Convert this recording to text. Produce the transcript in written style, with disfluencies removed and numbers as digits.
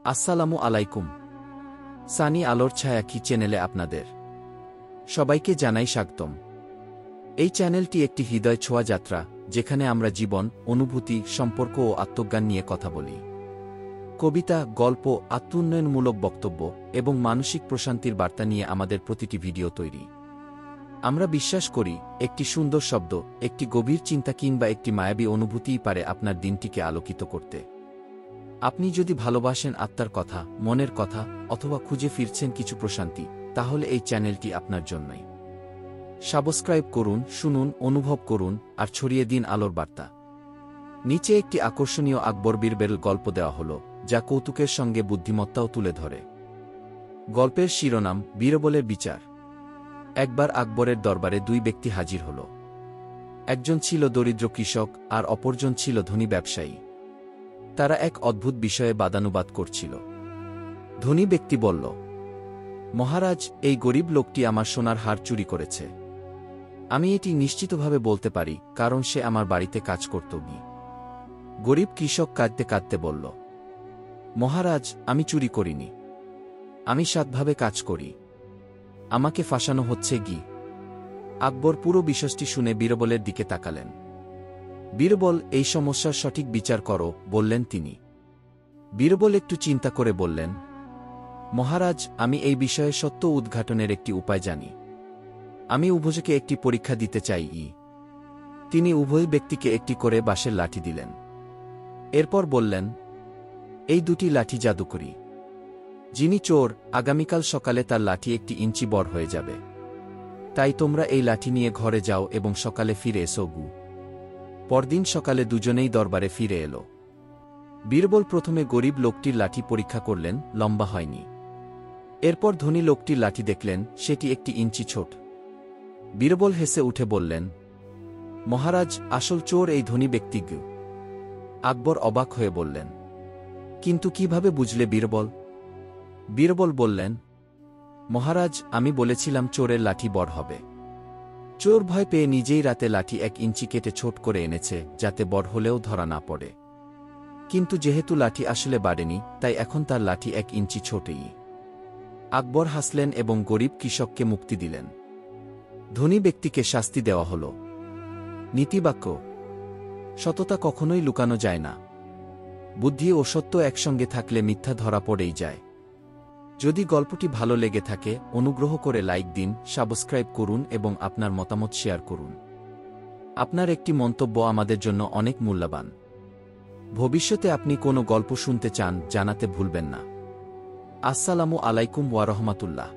আসসালামু আলাইকুম। সানি আলোর ছায়া কি চ্যানেলে আপনাদের সবাইকে জানাই স্বাগতম। এই চ্যানেলটি একটি হৃদয় ছোঁয়া যাত্রা, যেখানে আমরা জীবন, অনুভূতি, সম্পর্ক ও আত্মজ্ঞান নিয়ে কথা বলি। কবিতা, গল্প, আত্মোন্নয়নমূলক বক্তব্য এবং মানসিক প্রশান্তির বার্তা নিয়ে আমাদের প্রতিটি ভিডিও তৈরি। আমরা বিশ্বাস করি, একটি সুন্দর শব্দ, একটি গভীর চিন্তা কিংবা একটি মায়াবী অনুভূতিই পারে আপনার দিনটিকে আলোকিত করতে। আপনি যদি ভালোবাসেন আত্মার কথা, মনের কথা, অথবা খুঁজে ফিরছেন কিছু প্রশান্তি, তাহলে এই চ্যানেলটি আপনার জন্যই। সাবস্ক্রাইব করুন, শুনুন, অনুভব করুন, আর ছড়িয়ে দিন আলোর বার্তা। নিচে একটি আকর্ষণীয় আকবর বীরবেল গল্প দেওয়া হল, যা কৌতুকের সঙ্গে বুদ্ধিমত্তাও তুলে ধরে। গল্পের শিরোনাম: বীরবলের বিচার। একবার আকবরের দরবারে দুই ব্যক্তি হাজির হল। একজন ছিল দরিদ্র কৃষক, আর অপরজন ছিল ধনী ব্যবসায়ী। তারা এক অদ্ভুত বিষয়ে বাদানুবাদ করছিল। ধনী ব্যক্তি বলল, মহারাজ, এই গরিব লোকটি আমার সোনার হার চুরি করেছে। আমি এটি নিশ্চিতভাবে বলতে পারি, কারণ সে আমার বাড়িতে কাজ করত। গরিব কৃষক কাঁদতে কাঁদতে বলল, মহারাজ, আমি চুরি করিনি। আমি সৎভাবে কাজ করি। আমাকে ফাঁসানো হচ্ছে। আকবর পুরো বিষয়টি শুনে বীরবলের দিকে তাকালেন। বীরবল, এই সমস্যার সঠিক বিচার করো, বললেন তিনি। বীরবল একটু চিন্তা করে বললেন, মহারাজ, আমি এই বিষয়ে সত্য উদ্ঘাটনের একটি উপায় জানি। আমি উভয়কে একটি পরীক্ষা দিতে চাই। তিনি উভয় ব্যক্তিকে একটি করে বাঁশের লাঠি দিলেন। এরপর বললেন, এই দুটি লাঠি জাদুকরি। যিনি চোর, আগামীকাল সকালে তার লাঠি 1 ইঞ্চি বড় হয়ে যাবে। তাই তোমরা এই লাঠি নিয়ে ঘরে যাও এবং সকালে ফিরে এসো। পরদিন সকালে দুজনেই দরবারে ফিরে এল। বীরবল প্রথমে গরিব লোকটির লাঠি পরীক্ষা করলেন, লম্বা হয়নি। এরপর ধনী লোকটির লাঠি দেখলেন, সেটি 1 ইঞ্চি ছোট। বীরবল হেসে উঠে বললেন, মহারাজ, আসল চোর এই ধনী ব্যক্তি। আকবর অবাক হয়ে বললেন, কিন্তু কিভাবে বুঝলে বীরবল? বীরবল বললেন, মহারাজ, আমি বলেছিলাম চোরের লাঠি বড় হবে। চোর ভয় পেয়ে নিজেই রাতে লাঠি 1 ইঞ্চি কেটে ছোট করে এনেছে, যাতে বড় হলেও ধরা না পড়ে। কিন্তু যেহেতু লাঠি আসলে বাড়েনি, তাই এখন তার লাঠি 1 ইঞ্চি ছোটই। আকবর হাসলেন এবং গরিব কৃষককে মুক্তি দিলেন। ধনী ব্যক্তিকে শাস্তি দেওয়া হল। নীতিবাক্য: সততা কখনোই লুকানো যায় না। বুদ্ধি ও সত্য একসঙ্গে থাকলে মিথ্যা ধরা পড়েই যায়। যদি গল্পটি ভালো লেগে থাকে, অনুগ্রহ করে লাইক দিন, সাবস্ক্রাইব করুন এবং আপনার মতামত শেয়ার করুন। আপনার একটি মন্তব্য আমাদের জন্য অনেক মূল্যবান। ভবিষ্যতে আপনি কোনো গল্প শুনতে চান, জানাতে ভুলবেন না। আসসালামু আলাইকুম ওয়া রাহমাতুল্লাহ।